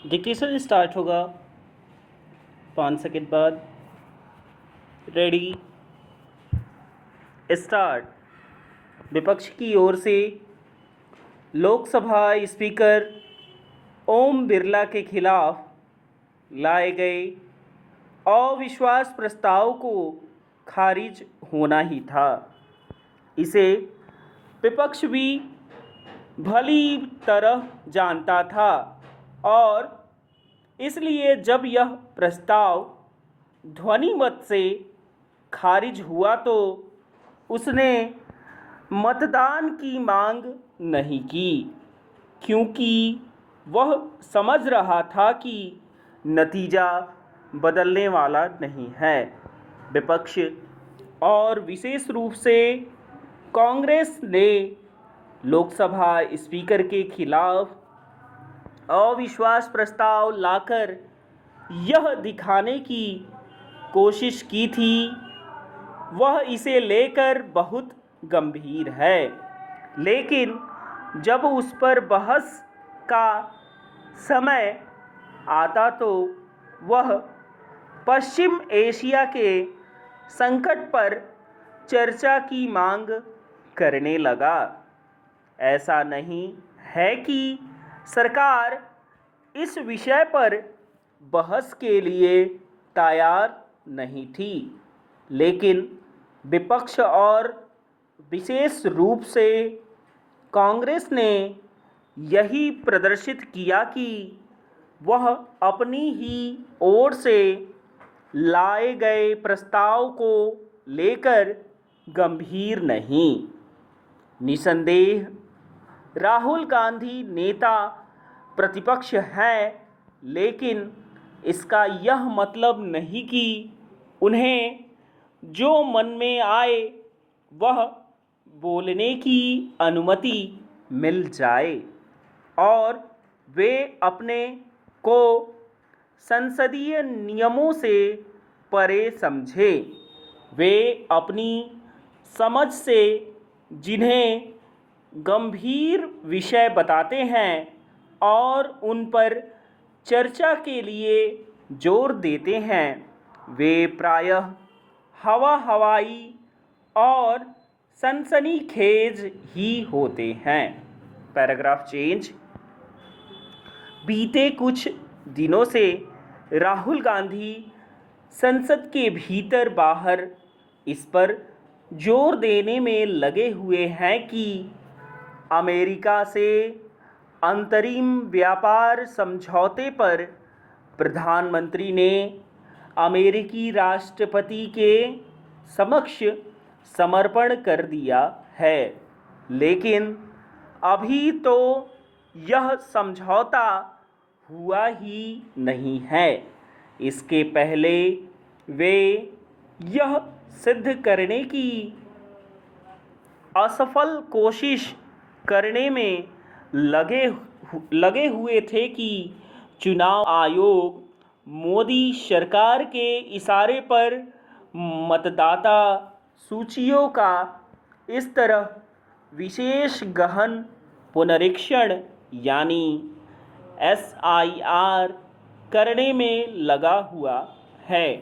Dictation start होगा 5 second बाद। Ready, start. विपक्ष की ओर से लोकसभा स्पीकर ओम बिरला के खिलाफ लाए गए अविश्वास प्रस्ताव को खारिज होना ही था। इसे विपक्ष भी भली तरह जानता था और इसलिए जब यह प्रस्ताव ध्वनि मत से खारिज हुआ तो उसने मतदान की मांग नहीं की, क्योंकि वह समझ रहा था कि नतीजा बदलने वाला नहीं है। विपक्ष और विशेष रूप से कांग्रेस ने लोकसभा स्पीकर के खिलाफ अविश्वास प्रस्ताव लाकर यह दिखाने की कोशिश की थी वह इसे लेकर बहुत गंभीर है, लेकिन जब उस पर बहस का समय आता तो वह पश्चिम एशिया के संकट पर चर्चा की मांग करने लगा। ऐसा नहीं है कि सरकार इस विषय पर बहस के लिए तैयार नहीं थी, लेकिन विपक्ष और विशेष रूप से कांग्रेस ने यही प्रदर्शित किया कि वह अपनी ही ओर से लाए गए प्रस्ताव को लेकर गंभीर नहीं। निसंदेह राहुल गांधी नेता प्रतिपक्ष हैं, लेकिन इसका यह मतलब नहीं कि उन्हें जो मन में आए वह बोलने की अनुमति मिल जाए और वे अपने को संसदीय नियमों से परे समझें। वे अपनी समझ से जिन्हें गंभीर विषय बताते हैं और उन पर चर्चा के लिए जोर देते हैं, वे प्रायः हवाई और सनसनीखेज ही होते हैं। Paragraph change. बीते कुछ दिनों से राहुल गांधी संसद के भीतर बाहर इस पर जोर देने में लगे हुए हैं कि अमेरिका से अंतरिम व्यापार समझौते पर प्रधानमंत्री ने अमेरिकी राष्ट्रपति के समक्ष समर्पण कर दिया है, लेकिन अभी तो यह समझौता हुआ ही नहीं है। इसके पहले वे यह सिद्ध करने की असफल कोशिश करने में लगे हुए थे कि चुनाव आयोग मोदी सरकार के इशारे पर मतदाता सूचियों का इस तरह विशेष गहन पुनरीक्षण यानी SIR करने में लगा हुआ है,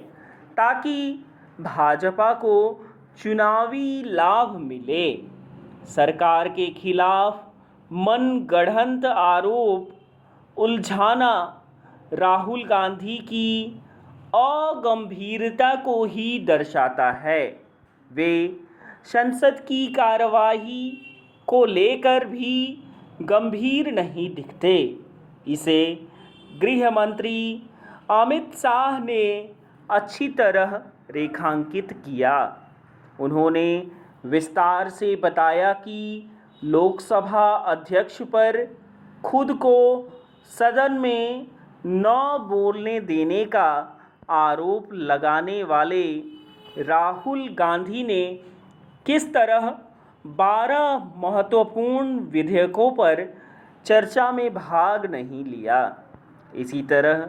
ताकि भाजपा को चुनावी लाभ मिले। सरकार के खिलाफ मनगढ़ंत आरोप उलझाना राहुल गांधी की अगंभीरता को ही दर्शाता है। वे संसद की कार्यवाही को लेकर भी गंभीर नहीं दिखते। इसे गृह मंत्री अमित शाह ने अच्छी तरह रेखांकित किया। उन्होंने विस्तार से बताया कि लोकसभा अध्यक्ष पर खुद को सदन में न बोलने देने का आरोप लगाने वाले राहुल गांधी ने किस तरह 12 महत्वपूर्ण विधेयकों पर चर्चा में भाग नहीं लिया। इसी तरह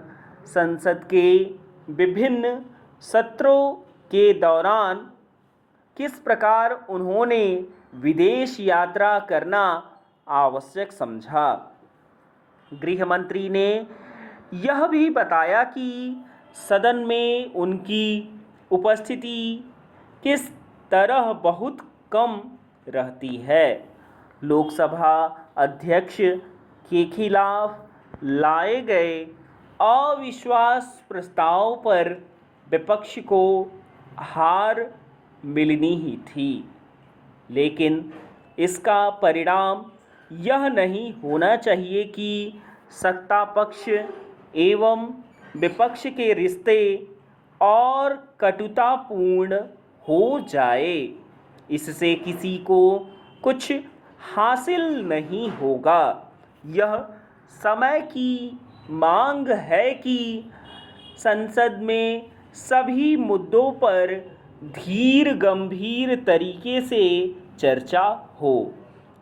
संसद के विभिन्न सत्रों के दौरान किस प्रकार उन्होंने विदेश यात्रा करना आवश्यक समझा। गृह मंत्री ने यह भी बताया कि सदन में उनकी उपस्थिति किस तरह बहुत कम रहती है। लोकसभा अध्यक्ष के खिलाफ लाए गए अविश्वास प्रस्ताव पर विपक्ष को हार मिलनी ही थी, लेकिन इसका परिणाम यह नहीं होना चाहिए कि सत्ता पक्ष एवं विपक्ष के रिश्ते और कटुतापूर्ण हो जाए। इससे किसी को कुछ हासिल नहीं होगा। यह समय की मांग है कि संसद में सभी मुद्दों पर धीर गंभीर तरीके से चर्चा हो,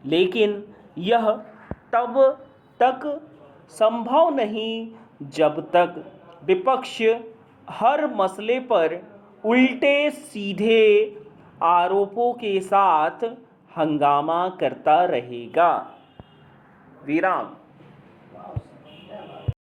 लेकिन यह तब तक संभव नहीं जब तक विपक्ष हर मसले पर उल्टे सीधे आरोपों के साथ हंगामा करता रहेगा। विराम।